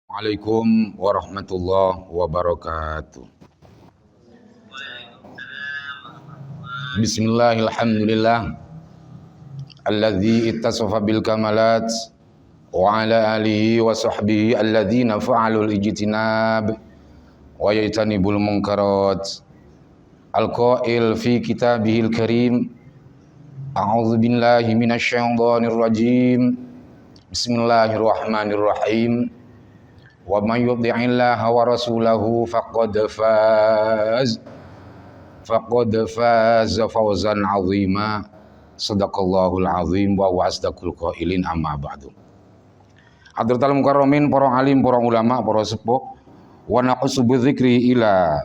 Waalaikumsalam warahmatullahi wabarakatuh. Bismillahirrahmanirrahim. Alladzi ittasafa bil kamalat wa ala alihi wa sahbihi alladzina fa'alul ijtinab wa yajtanibul munkarat. Al-qail fi kitabihil karim. A'udzu billahi minasy syaithanir rajim. Bismillahirrahmanirrahim. Wa may yuti'illaha wa rasulahu faqad faza fawzan 'azima. Shadaqallahul 'azim wa huwa asdaqul qailin, amma ba'du. Hadratul mukarramin, para alim, para ulama, para sepuh, wa naqsu bidzikri ila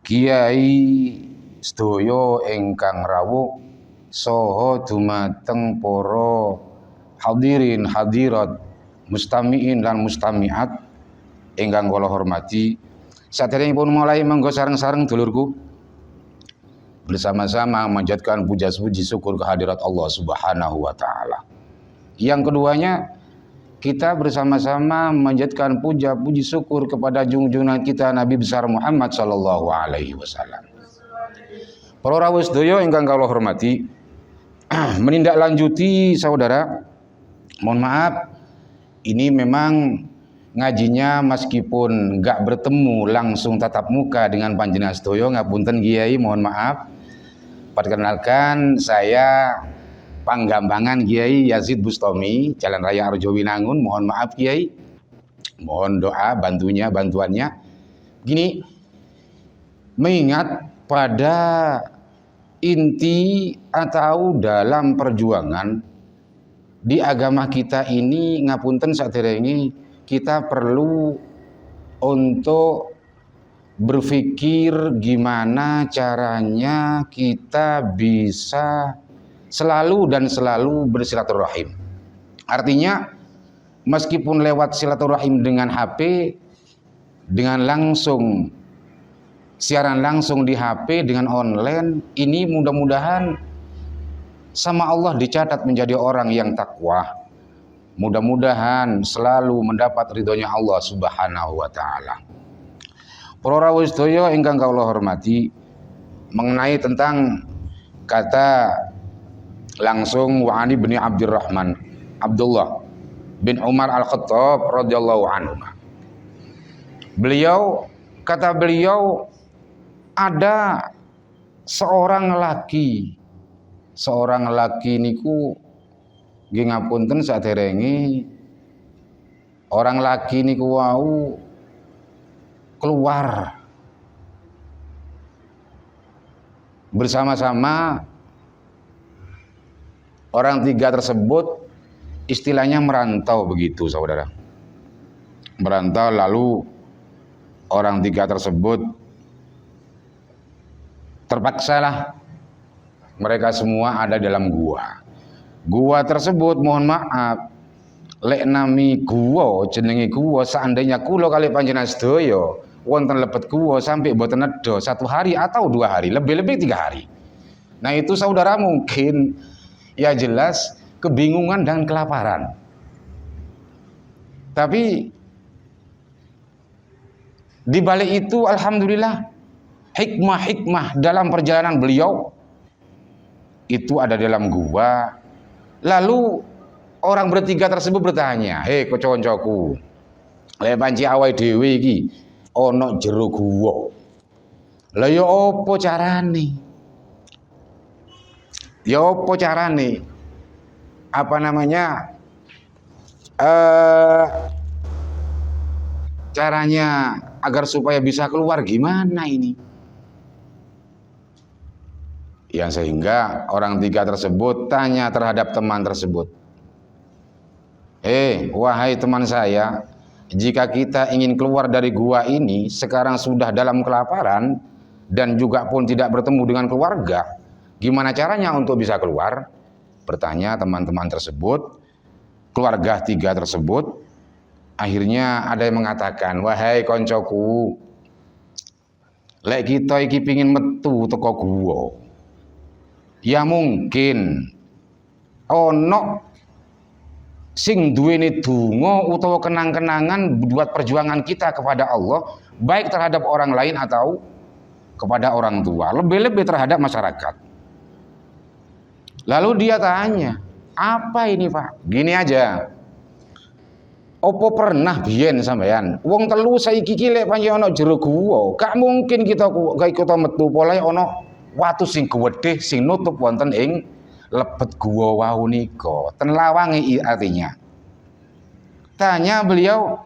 kiai sedaya ingkang rawuh saha dumateng para hadirin hadirat, mustamiin lan mustamiat ingkang kula hormati. Saderengipun mulai, monggo sareng-sareng dulurku bersama-sama memanjatkan puja-puji syukur kehadirat Allah Subhanahu wa taala. Yang keduanya, kita bersama-sama memanjatkan puja-puji syukur kepada junjungan kita Nabi besar Muhammad sallallahu alaihi wasallam. Para rawuh sedaya ingkang kula hormati, menindaklanjuti saudara, mohon maaf, ini memang ngajinya meskipun enggak bertemu langsung tatap muka dengan panjenengan sedaya, ngapunten Kiai, mohon maaf. Perkenalkan, saya Panggambangan Kiai Yazid Bustami, Jalan Raya Arjowinangun. Mohon maaf Kiai, mohon doa bantuannya. Gini, mengingat pada inti atau dalam perjuangan di agama kita ini, ngapunten saderenge, kita perlu untuk berpikir gimana caranya kita bisa selalu bersilaturahim. Artinya, meskipun lewat silaturahim dengan HP, dengan langsung siaran langsung di HP, dengan online, ini mudah-mudahan sama Allah dicatat menjadi orang yang takwa. Mudah-mudahan selalu mendapat ridhonya Allah Subhanahu wa taala. Para rawuh sedaya ingkang kula hormati, mengenai tentang kata langsung wa ani bin Abdullah bin Umar Al-Khattab radhiyallahu anhu. Kata beliau, ada seorang laki niku nggih ngapunten saderenge, orang laki niku wau keluar bersama-sama. Orang tiga tersebut istilahnya merantau begitu saudara. Merantau, lalu orang tiga tersebut terpaksalah mereka semua ada dalam gua. Gua tersebut, mohon maaf, lek nami gua, jenenge gua, seandainya kula kali panjenengan sedaya wonten lebet gua sampai boten nedha 1 hari atau 2 hari, lebih-lebih 3 hari. Nah itu saudara mungkin ya jelas kebingungan dan kelaparan. Tapi di balik itu alhamdulillah hikmah dalam perjalanan beliau itu ada dalam gua. Lalu orang bertiga tersebut bertanya, "Hei kanca-kancaku, lek panci awake dhewe iki ana jero gua. Lah ya apa carane? Apa namanya? Caranya agar supaya bisa keluar gimana ini?" Yang sehingga orang tiga tersebut tanya terhadap teman tersebut, wahai teman saya, jika kita ingin keluar dari gua ini, sekarang sudah dalam kelaparan dan juga pun tidak bertemu dengan keluarga, gimana caranya untuk bisa keluar? Bertanya teman-teman tersebut, keluarga tiga tersebut. Akhirnya ada yang mengatakan, "Wahai koncoku, lek kita iki pingin metu teko gua, ya mungkin ono sing duweni donga utawa kenang-kenangan buat perjuangan kita kepada Allah, baik terhadap orang lain atau kepada orang tua, lebih-lebih terhadap masyarakat. Lalu dia tanya, apa ini Pak? Gini aja, opo pernah biyen sampean wong telu saiki ki lek pancen ana jero guwa, gak mungkin kita metu polahe ana watu sing gedhe sing nutup wonten ing lebet guwa wau nika. Ten lawange artinya. Tanya beliau,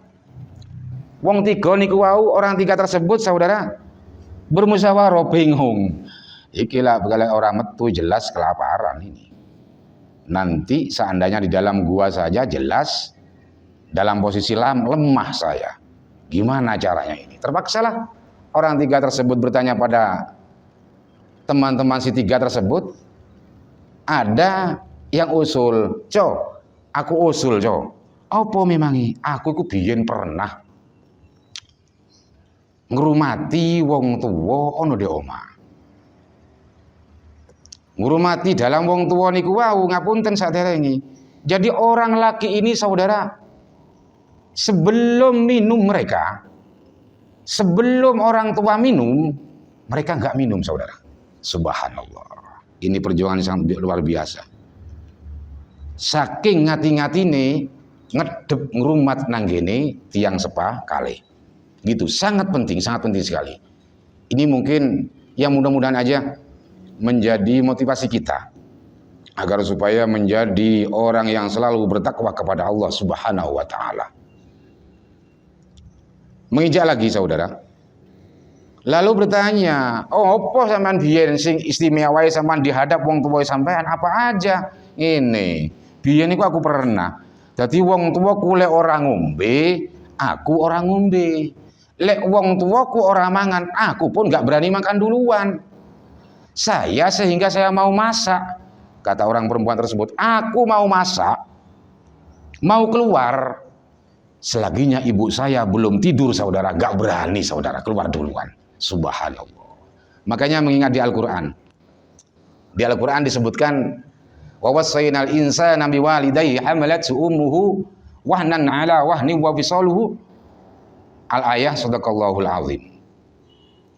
wong tiga niku wau, orang tiga tersebut saudara bermusyawarah bingung. Iki lah kalau orang metu jelas kelaparan ini. Nanti seandainya di dalam gua saja jelas dalam posisi lemah saya. Gimana caranya ini? Terpaksalah orang tiga tersebut bertanya pada teman-teman si tiga tersebut. Ada yang usul, aku usul, apa memangi? Aku iku biyen pernah ngrumati wong tuwa ana di omah. Ngurmati dalam wong tua niku wau ngapunten saderenge. Jadi orang laki ini saudara, sebelum minum mereka, sebelum orang tua minum, mereka enggak minum saudara. Subhanallah. Ini perjuangan yang sangat luar biasa. Saking ngati-ngatine ngedep ngrumat nanggene tiang sepa kali. Gitu, sangat penting sekali. Ini mungkin yang mudah-mudahan aja menjadi motivasi kita agar supaya menjadi orang yang selalu bertakwa kepada Allah Subhanahu wa taala. Mengijak lagi saudara. Lalu bertanya, "Oh, apa sampean biyen sing istimewa sampean dihadap wong tuwa sampean apa aja?" Ini, biyen niku aku pernah. Dadi wong tuwaku lek ora ngombe, aku ora ngombe. Lek wong tuwaku ora mangan, aku pun gak berani makan duluan. Sehingga saya mau masak, kata orang perempuan tersebut. Aku mau masak, mau keluar, selaginya ibu saya belum tidur saudara, gak berani saudara keluar duluan. Subhanallah. Makanya mengingat di Al-Quran. Di Al-Quran disebutkan, wa wassaynal insana biwalidayhi hamalathu ummuhu wahnan ala wahni wa fisaluhu. Al-ayah sadaqallahul azim.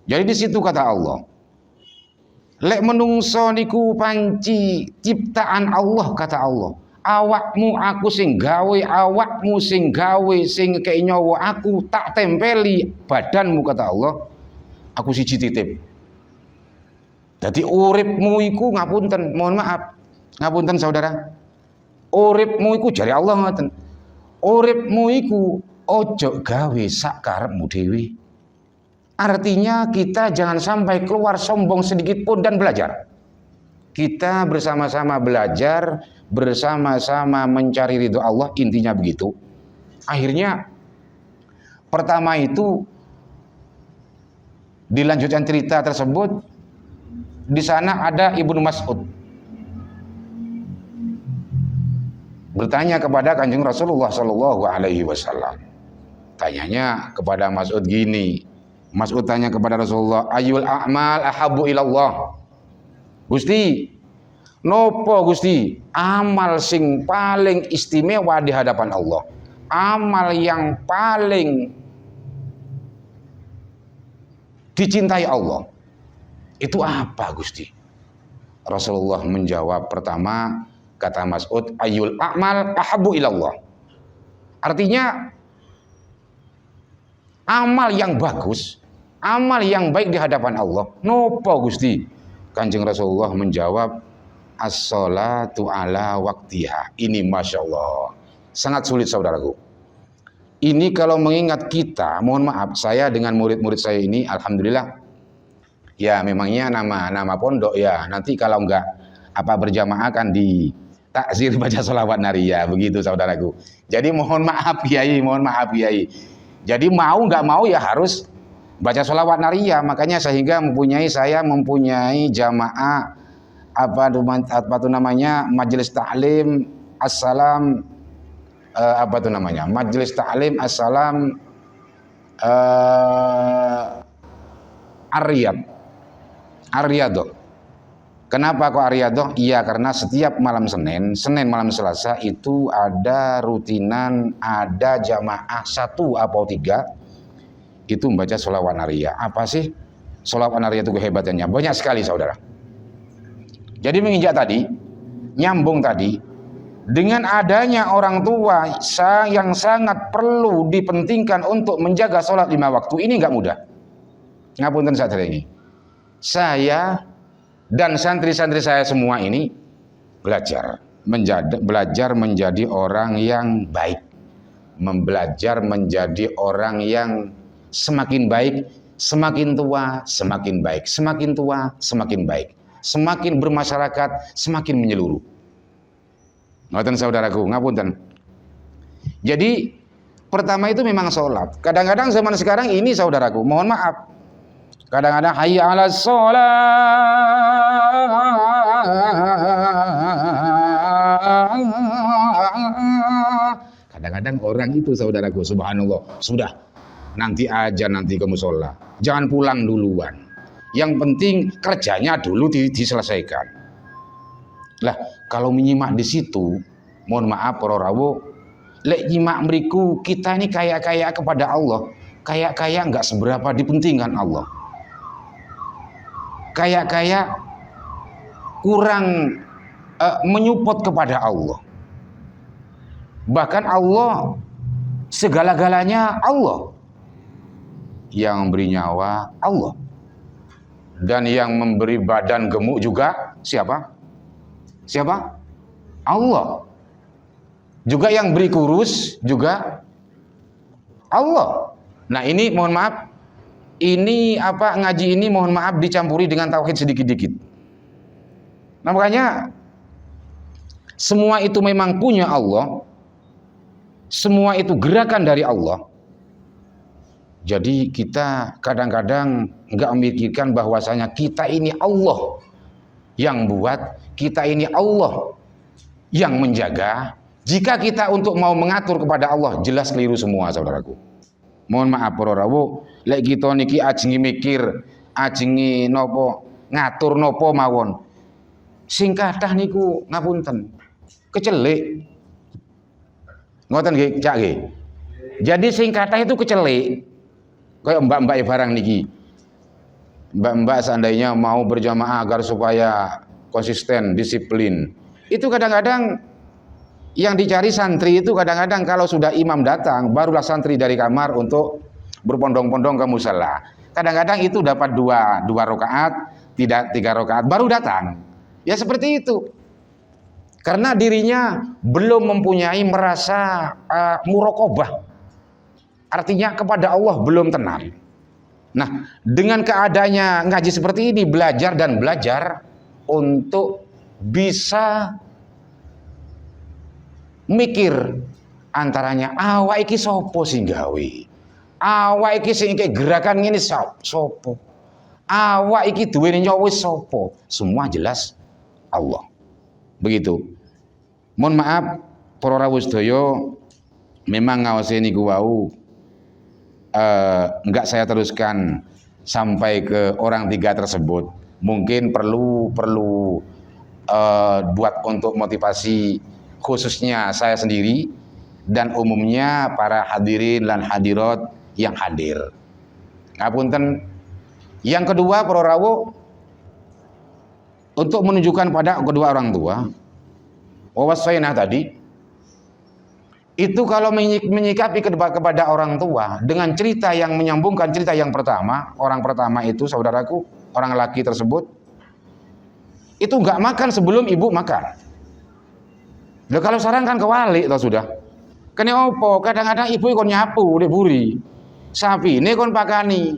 Jadi di situ kata Allah, lek menungso niku panci ciptaan Allah kata Allah. Awakmu aku sing gawe, awakmu sing gawe, sing kei nyawa aku tak tempeli badanmu kata Allah. Aku siji titip. Jadi uripmu iku ngapunten, mohon maaf. Ngapunten saudara. Uripmu iku jare Allah ngoten. Uripmu iku ojo gawe sak karepmu dhewe. Artinya kita jangan sampai keluar sombong sedikit pun dan belajar. Kita bersama-sama belajar, bersama-sama mencari ridho Allah, intinya begitu. Akhirnya pertama itu dilanjutkan cerita tersebut, di sana ada Ibnu Mas'ud bertanya kepada Kanjeng Rasulullah Shallallahu Alaihi Wasallam. Tanyanya kepada Mas'ud gini. Mas'ud tanya kepada Rasulullah, ayul a'mal ahabu ilallah. Gusti, nopo Gusti amal sing paling istimewa di hadapan Allah? Amal yang paling dicintai Allah. Itu apa Gusti? Rasulullah menjawab pertama, kata Mas'ud, ayul a'mal ahabu ilallah. Artinya amal yang bagus, amal yang baik di hadapan Allah. Nopo Gusti? Kanjeng Rasulullah menjawab, as-sholatu ala waktiha. Ini Masya Allah sangat sulit saudaraku. Ini kalau mengingat kita, mohon maaf, saya dengan murid-murid saya ini alhamdulillah ya memangnya nama pondok ya. Nanti kalau enggak apa berjamaah kan di takzir baca sholawat nariyah begitu saudaraku. Jadi mohon maaf Kiai, mohon maaf Kiai. Jadi mau nggak mau ya harus baca sholawat nariyah. Makanya sehingga saya mempunyai jamaah apa tuh namanya majelis taklim assalam majelis taklim assalam Ar-Riyadh. Kenapa kok Ariyadoh? Iya, karena setiap malam Senin malam Selasa itu ada rutinan, ada jamaah 1 atau 3 itu membaca sholawat Nariyah. Apa sih sholawat Nariyah itu kehebatannya? Banyak sekali saudara. Jadi menginjak tadi, nyambung tadi, dengan adanya orang tua yang sangat perlu dipentingkan untuk menjaga sholat 5 waktu, ini nggak mudah. Ngapunten saat ini. Saya dan santri-santri saya semua ini belajar menjadi orang yang baik, belajar menjadi orang yang semakin baik, semakin tua semakin baik, semakin tua semakin baik, semakin bermasyarakat semakin menyeluruh. Ngoten saudaraku, ngapunten. Jadi pertama itu memang sholat. Kadang-kadang zaman sekarang ini saudaraku, mohon maaf, kadang-kadang hayya 'alas sholat, kadang-kadang orang itu saudaraku, subhanallah, sudah nanti aja, nanti ke musola, jangan pulang duluan, yang penting kerjanya dulu diselesaikan. Lah kalau menyimak di situ, mohon maaf para rawuh, lek nyimak mriku kita ini kayak kepada Allah, kayak nggak seberapa dipentingkan Allah, kayak kurang menyupport kepada Allah. Bahkan Allah segala-galanya Allah, yang memberi nyawa Allah, dan yang memberi badan gemuk juga siapa? Allah. Juga yang beri kurus juga Allah. Nah ini mohon maaf, ini ngaji ini mohon maaf dicampuri dengan tauhid sedikit-sedikit. Nah makanya semua itu memang punya Allah, semua itu gerakan dari Allah. Jadi kita kadang-kadang nggak memikirkan bahwasanya kita ini Allah yang buat, kita ini Allah yang menjaga. Jika kita untuk mau mengatur kepada Allah, jelas keliru semua saudaraku. Mohon maaf para rawuh, lek kita niki ajengi mikir, ajengi nopo ngatur nopo mawon, sing kathah niku ngapunten kecelik. Ngoten nggih, Cak nggih. Jadi sing kathah itu kecelik. Kayak mbak-mbak barang niki. Mbak-mbak seandainya mau berjamaah agar supaya konsisten, disiplin, itu kadang-kadang yang dicari santri itu kadang-kadang kalau sudah imam datang, barulah santri dari kamar untuk berpondong-pondong ke musala. Kadang-kadang itu dapat dua rakaat, tidak 3 rakaat, baru datang. Ya seperti itu. Karena dirinya belum mempunyai merasa muraqabah. Artinya kepada Allah belum tenang. Nah, dengan keadaannya ngaji seperti ini, belajar untuk bisa mikir antaranya awak iki sapa sing gawe, awak iki sing gerakan ngene sapa, awak iki duwe nyawa sapa, semua jelas Allah. Begitu. Mohon maaf para rawuh sedaya, memang ngawase niku wau enggak saya teruskan sampai ke orang 3 tersebut. Mungkin perlu buat untuk motivasi khususnya saya sendiri dan umumnya para hadirin dan hadirat yang hadir. Ngapunten. Yang kedua para rawuh, untuk menunjukkan pada kedua orang tua, wawasainah tadi itu kalau menyikapi kepada orang tua dengan cerita yang menyambungkan cerita yang pertama, orang pertama itu saudaraku, orang laki tersebut itu nggak makan sebelum ibu makan. Nah, kalau saran kan kewalik toh sudah. Kene opo? Kadang-kadang ibu kon nyapu dek buri. Sapi ini kon pakani.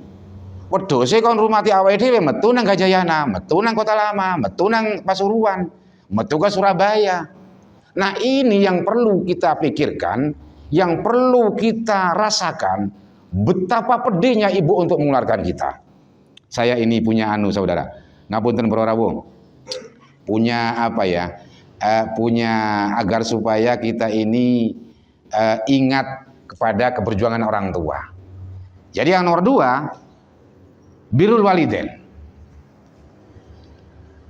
Wedhuse kon rumati awake dhewe metu nang Gajayana, metu nang Kota Lama, metu nang Pasuruan, metu ke Surabaya. Nah, ini yang perlu kita pikirkan, yang perlu kita rasakan, betapa pedihnya ibu untuk mengeluarkan kita. Saya ini punya saudara. Ngapunten para rawuh. Punya punya agar supaya kita ini ingat kepada keberjuangan orang tua. Jadi yang nomor 2, birrul walidain.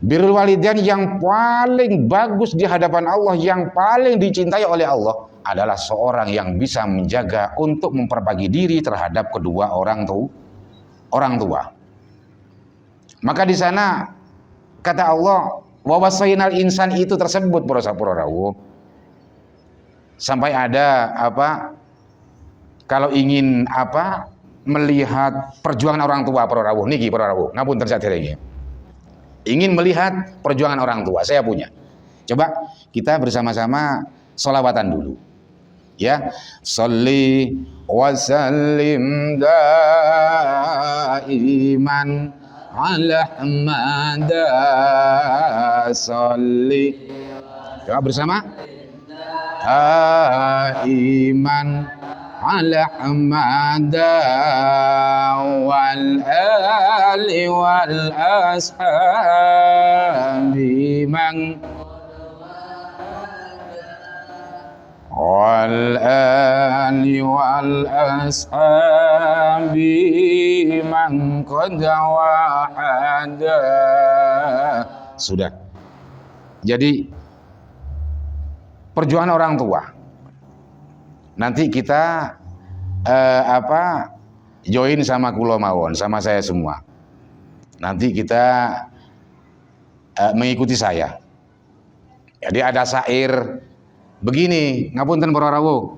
Birrul walidain yang paling bagus di hadapan Allah, yang paling dicintai oleh Allah adalah seorang yang bisa menjaga untuk memperbagi diri terhadap kedua orang tua. Maka di sana kata Allah, wa wasainal insan itu tersebut para rawuh. Sampai ada apa? Kalau ingin apa? Melihat perjuangan orang tua para rawuh niki para rawuh. Ngapunten saderenge. Ingin melihat perjuangan orang tua, saya punya. Coba kita bersama-sama sholawatan dulu. Ya, sholli wa sallim daiman ala hamada sholli. Coba bersama. Daiman ala hamada wal ali wal ashabi man wal ali wal ashabi man qad wahada. Sudah. Jadi perjuangan orang tua. Nanti kita join sama kulo mawon, sama saya semua. Nanti kita mengikuti saya. Jadi ada syair begini, ngapunten para rawuh.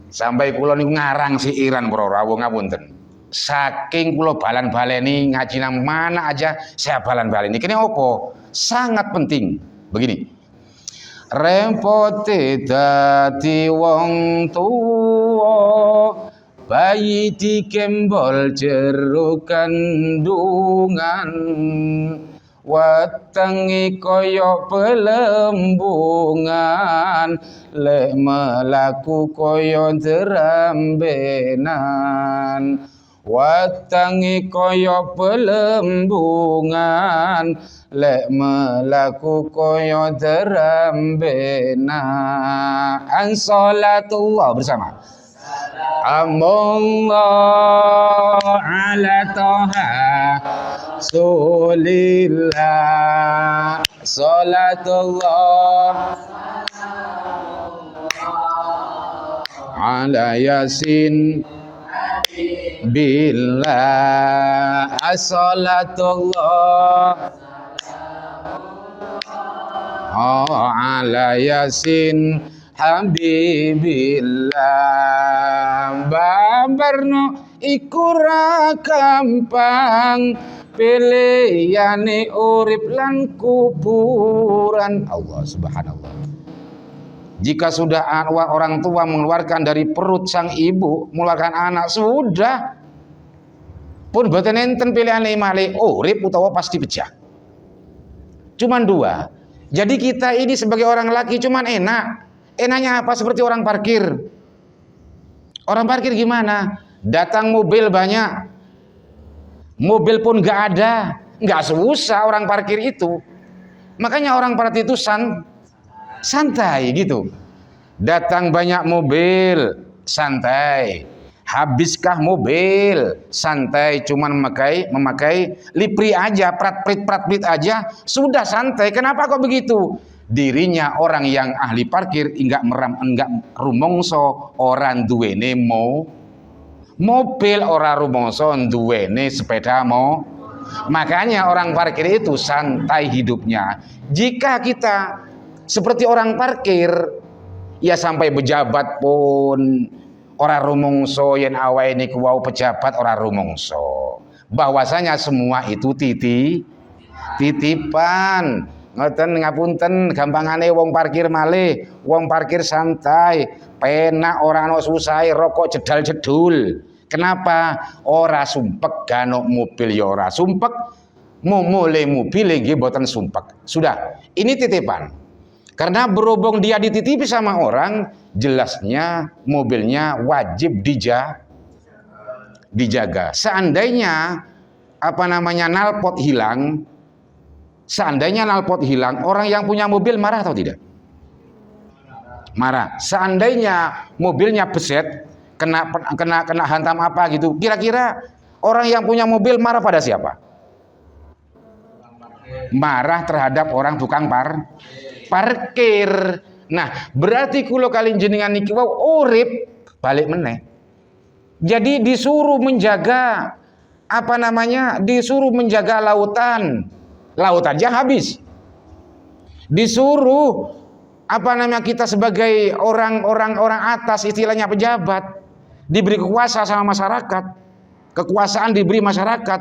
Sampai kulo niku ngarang siiran para rawuh ngapunten. Saking kulo balan-baleni ngaji nang mana aja saya balan-baleni. Kene opo? Sangat penting. Begini. Repote dadi wong tuwa bayi dikembol jero kandungan wetenge kaya pelembungan lek melaku kaya derambenan wetenge kaya pelembungan lek melaku kaya derambena. An salatullah bersama. Amullah ala toha sulillah salatullah ala yasin billah as-salatullah ala yasin habibillah babarno iku ra gampang pilihane urip lan kuburan. Allah subhanallah. Jika sudah orang tua mengeluarkan dari perut sang ibu, mengeluarkan anak, sudah pun boten enten pilihan malih urip utawa pasti pecah. Cuman dua. Jadi kita ini sebagai orang laki cuman enak. Enaknya apa? Seperti orang parkir. Orang parkir gimana? Datang mobil banyak. Mobil pun gak ada. Gak susah orang parkir itu. Makanya orang parkir itu santai gitu. Datang banyak mobil, santai. Habiskah mobil, santai, cuman memakai lipri aja, prat-prit aja, sudah santai. Kenapa kok begitu? Dirinya orang yang ahli parkir enggak rumongso orang duwene mobil, orang rumongso duwene sepeda makanya orang parkir itu santai hidupnya. Jika kita seperti orang parkir, ya sampai pejabat pun orang rumongso yen awake niku wau pejabat orang rumongso. Bahwasanya semua itu titipan. Ngoten ngapunten gampangane wong parkir malih, wong parkir santai, penak ora ana susah, rokok jedal-jedul. Kenapa? Ora sumpek ganok mobil ya ora sumpek, mulai mobil nggih mboten sumpek. Sudah, ini titipan. Karena berhubung dia dititipi sama orang, jelasnya mobilnya wajib dijaga. Seandainya nalpot hilang, orang yang punya mobil marah atau tidak? Marah. Seandainya mobilnya beset, kena hantam apa gitu, kira-kira orang yang punya mobil marah pada siapa? marah terhadap orang tukang parkir. Nah, berarti kula kalian jenengan niki wau urip balik meneh. Jadi disuruh menjaga disuruh menjaga lautan. Laut aja habis. Disuruh kita sebagai orang atas, istilahnya pejabat, diberi kekuasaan sama masyarakat. Kekuasaan diberi masyarakat.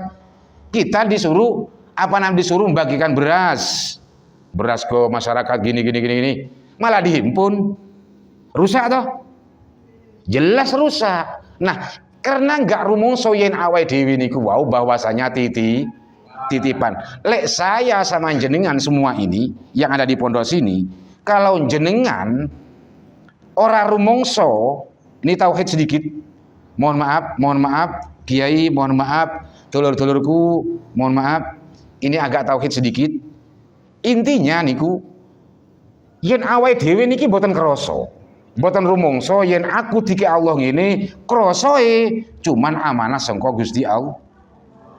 Kita disuruh disuruh membagikan beras ke masyarakat gini. Malah dihimpun. Rusak toh? Jelas rusak. Nah, karena enggak rumangsa yen awake dhewe niku wau bahwasanya titipan. Lek saya sama jenengan semua ini yang ada di pondok sini, kalau jenengan ora rumangsa, ini tauhid sedikit. Mohon maaf, Kiai, mohon maaf, dulur-dulurku, mohon maaf. Ini agak tauhid sedikit. Intinya niku yen awake dhewe niki boten krasa. Boten rumangsa yen aku dike Allah ngene, krasae cuman amanah sangka Gusti Allah.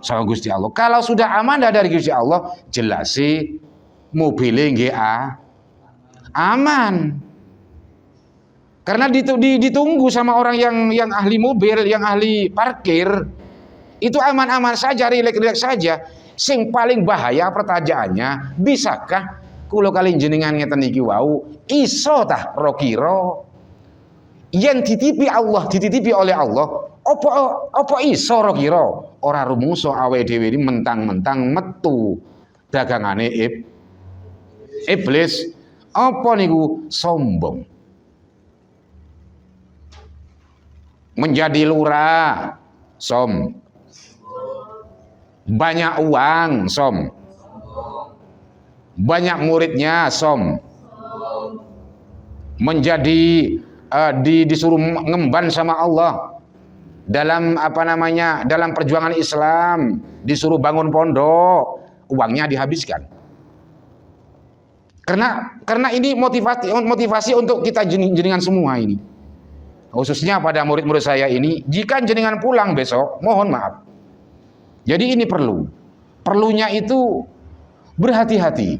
Sama Gusti Allah. Kalau sudah amanah dari Gusti Allah, jelas mobile nggih aman. Karena ditunggu sama orang yang ahli mobil, yang ahli parkir, itu aman-aman saja, rileks-rileks saja. Sing paling bahaya pertanyaannya, bisakah kula kalian jenengan ngeten iki wau iso tah ro kira yen dititipi oleh Allah, apa iso ro kira ora rumangsa awake dhewe iki mentang-mentang metu dagangane iblis. Apa niku? Sombong. Menjadi lurah, banyak uang, banyak muridnya, menjadi disuruh ngemban sama Allah dalam dalam perjuangan Islam, disuruh bangun pondok, uangnya dihabiskan. Karena ini motivasi untuk kita jenengan semua ini. Khususnya pada murid-murid saya ini, jika jenengan pulang besok, mohon maaf. Jadi ini perlunya itu berhati-hati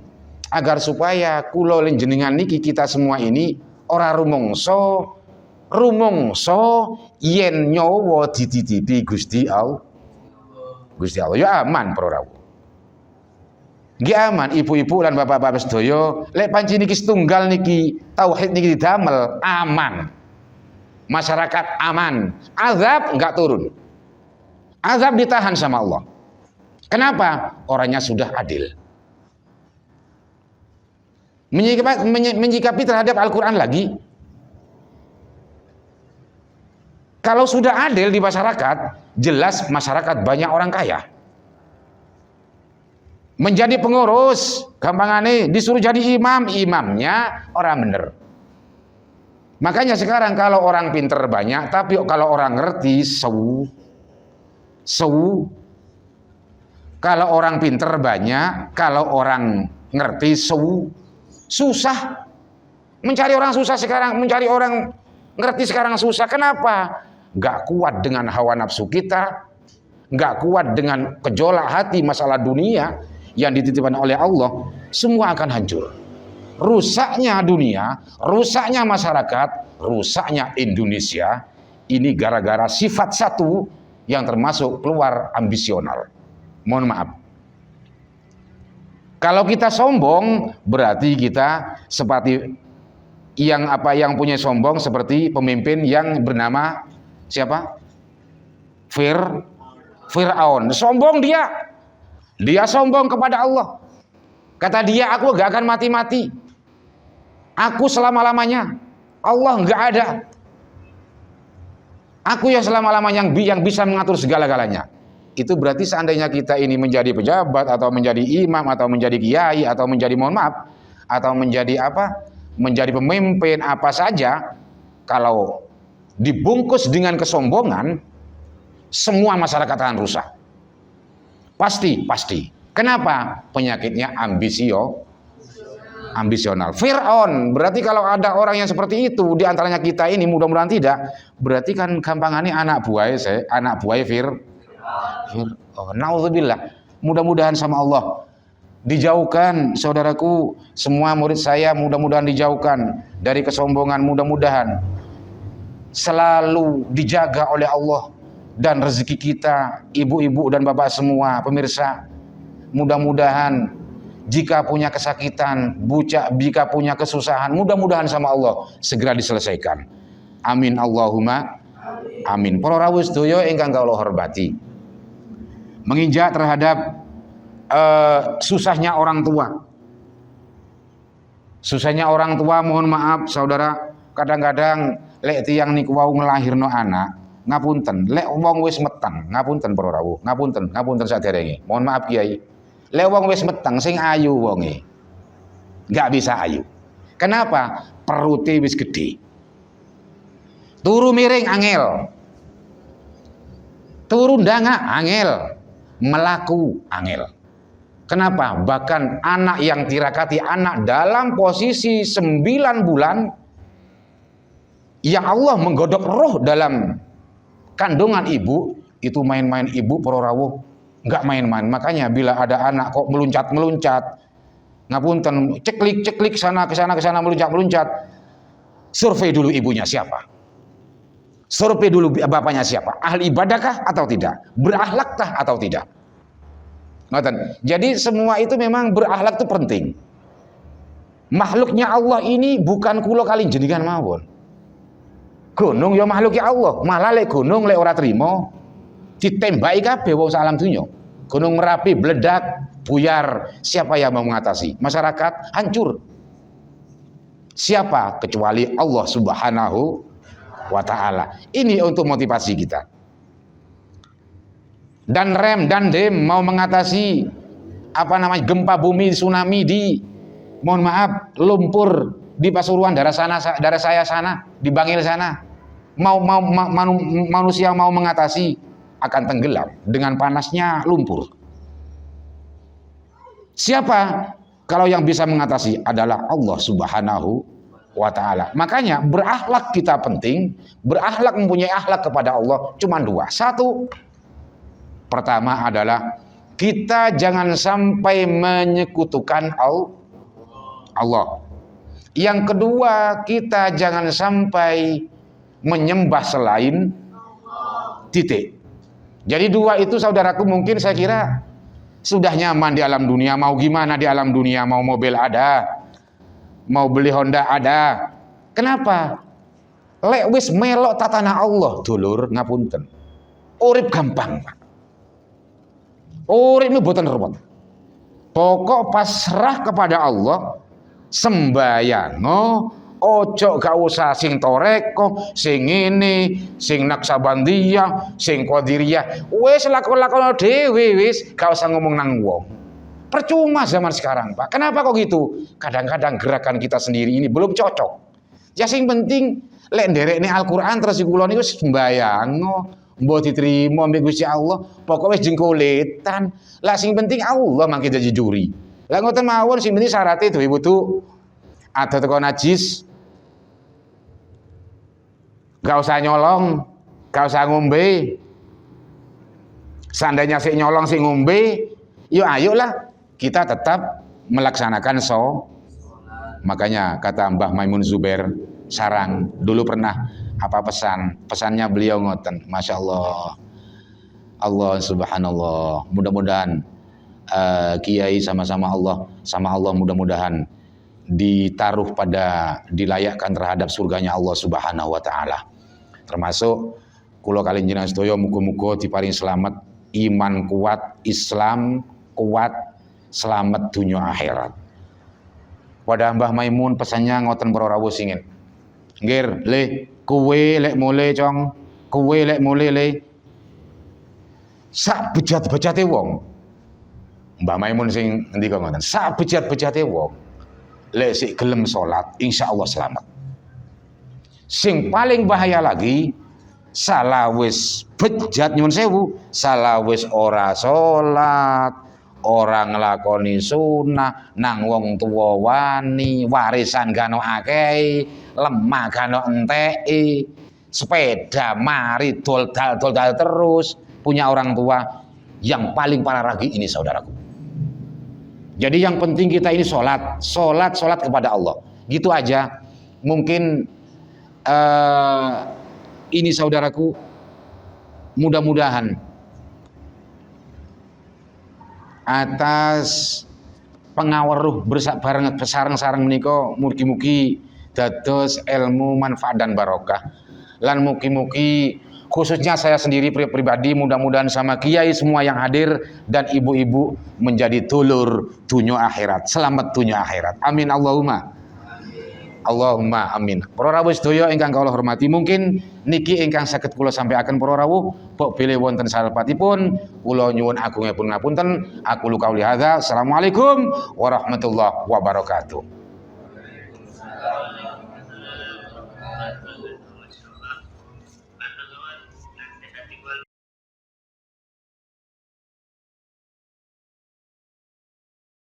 agar supaya kula lan jenengan niki kita semua ini ora rumangsa yen nyawa dititipi Gusti Allah. Gusti Allah ya aman para rawuh. Nggih aman ibu-ibu lan bapak-bapak sedaya, lek panci niki setunggal niki tauhid niki didamel aman. Masyarakat aman, azab enggak turun. Azab ditahan sama Allah. Kenapa? Orangnya sudah adil. Menyikapi terhadap Al-Quran lagi. Kalau sudah adil di masyarakat, jelas masyarakat banyak orang kaya. Menjadi pengurus, gampangane disuruh jadi imam, imamnya orang bener. Makanya sekarang kalau orang pinter banyak, tapi kalau orang ngerti sewu. Kalau orang pinter banyak, kalau orang ngerti sewu. Susah. Mencari orang susah sekarang, mencari orang ngerti sekarang susah. Kenapa? Gak kuat dengan hawa nafsu kita, gak kuat dengan gejolak hati masalah dunia yang dititipkan oleh Allah, semua akan hancur. Rusaknya dunia, rusaknya masyarakat, rusaknya Indonesia, ini gara-gara sifat satu yang termasuk keluar ambisional. Mohon maaf. Kalau kita sombong, berarti kita seperti yang punya sombong seperti pemimpin yang bernama siapa? Fir'aun. Sombong dia. Dia sombong kepada Allah. Kata dia, aku gak akan mati-mati. Aku selama-lamanya. Allah gak ada. Aku yang selama-lamanya yang bisa mengatur segala-galanya. Itu berarti seandainya kita ini menjadi pejabat atau menjadi imam atau menjadi kiai atau menjadi atau menjadi menjadi pemimpin apa saja, kalau dibungkus dengan kesombongan, semua masyarakat akan rusak. Pasti. Kenapa? Penyakitnya ambisional. Fir'aun, berarti kalau ada orang yang seperti itu di antaranya kita ini, mudah-mudahan tidak, berarti kan gampangannya anak buah Fir'aun. Naudzubillah. Mudah-mudahan sama Allah Dijauhkan, saudaraku, semua murid saya mudah-mudahan dijauhkan dari kesombongan, mudah-mudahan selalu dijaga oleh Allah dan rezeki kita, ibu-ibu dan bapak semua pemirsa. Mudah-mudahan jika punya kesakitan, jika punya kesusahan, mudah-mudahan sama Allah segera diselesaikan. Amin Allahumma amin. Para rawuh sedaya ingkang kula hormati, menginjak terhadap susahnya orang tua. Susahnya orang tua, mohon maaf saudara, kadang-kadang lek tiyang niku wau nglahirno anak, ngapunten, lek wong wis meteng, ngapunten para rawuh, ngapunten saderenge. Mohon maaf Kiai. Lek wong wis meteng sing ayu wonge, enggak bisa ayu. Kenapa? Perute wis gede. Turu miring angel. Turu ndangak angel, melaku angel. Kenapa? Bahkan anak yang tirakati anak dalam posisi 9 bulan yang Allah menggodok roh dalam kandungan ibu, itu main-main ibu para rawuh, enggak main-main. Makanya bila ada anak kok meluncat-meluncat, ngapunten, ceklik-ceklik sana ke sana meluncat-meluncat, survei dulu ibunya siapa? Survei dulu bapaknya siapa? Ahli ibadahkah atau tidak? Berakhlakkah atau tidak? Jadi semua itu memang berakhlak itu penting. Makhluknya Allah ini bukan kula kali jenengan mawon. Gunung ya makhluknya Allah, malah lek gunung lek ora trimo ditembaki kabeh wong salam dunya. Gunung Merapi meledak, buyar. Siapa yang mau mengatasi? Masyarakat hancur. Siapa kecuali Allah Subhanahu wa ta'ala. Ini untuk motivasi kita. Dan rem dan dem mau mengatasi gempa bumi, tsunami di, mohon maaf, lumpur di Pasuruan, daerah saya sana, di Bangil sana. Manusia mau mengatasi, akan tenggelam dengan panasnya lumpur. Siapa? Kalau yang bisa mengatasi adalah Allah Subhanahu wa ta'ala. Makanya berakhlak kita penting. Berakhlak, mempunyai akhlak kepada Allah cuma 2. Satu, pertama adalah kita jangan sampai menyekutukan Allah. Yang kedua, kita jangan sampai menyembah selain titik. Jadi 2 itu saudaraku mungkin saya kira sudah nyaman di alam dunia. Mau gimana di alam dunia? Mau mobil ada, mau beli Honda ada. Kenapa? Lek wis melok tatana Allah dulur, ngapunten, urip gampang Pak. Urip ini boten ruwet. Pokok pasrah kepada Allah, sembayang, ojo gak usah sing toreko, sing ini, sing naksabandiyah, sing qadiriyah. Wis lakon-lakon dhewe wis, gak usah ngomong nang wong. Percuma zaman sekarang, Pak. Kenapa kok gitu? Kadang-kadang gerakan kita sendiri ini belum cocok. Ya sing penting lek nderekne Al-Qur'an terus kula niku sembayang, mbok diterima mbek Gusti Allah, pokoke wis jengkoletan. Lah sing penting Allah mangke dadi juri. Lah ngoten mawon, sing penting syaratnya duwe wudu. Ada teko najis, gak usah nyolong, gak usah ngombe. Seandainya si nyolong si ngombe, yuk ayolah kita tetap melaksanakan Makanya kata Mbah Maimun Zubair Sarang dulu pernah pesannya beliau ngoten, Masya Allah, Allah subhanallah, mudah-mudahan Kiai sama Allah mudah-mudahan dilayakkan terhadap surganya Allah Subhanahu wa ta'ala. Termasuk kula kalian jenengan sedaya muga-muga diparing selamat, iman kuat, Islam kuat, selamat dunia akhirat. Pada Mbah Maimun pesannya ngoten para rawuh singin. Nggir, le, kowe lek mule cong, kowe lek mule le. Sak bejat-bejate wong. Mbah Maimun sing ngendika ngoten, sak bejat-bejate wong. Lek sik gelem salat, insyaallah selamat. Sing paling bahaya lagi, salah wis bejat nyuwun sewu, salah wis ora salat, ora nglakoni sunah, nang wong tuwa wani, warisan gano akeh, lemah gano enteki, sepeda mari dol-dal terus, punya orang tua. Yang paling parah lagi ini saudaraku. Jadi yang penting kita ini sholat kepada Allah. Gitu aja. Mungkin ini saudaraku, mudah-mudahan atas pengaweruh bareng sareng-sareng menika mugi-mugi dados ilmu manfaat dan barokah. Lan mugi-mugi khususnya saya sendiri pribadi mudah-mudahan sama kiai semua yang hadir dan ibu-ibu menjadi dulur dunya akhirat. Selamat dunya akhirat. Amin Allahumma. Allahumma amin. Para rawuh sedaya ingkang kula hormati, mungkin niki ingkang saged kula sampaikan para rawuh, pok bilih wonten salebetipun kula nyuwun agungipun ngapunten. Aku qauli hadza. Assalamualaikum warahmatullahi wabarakatuh.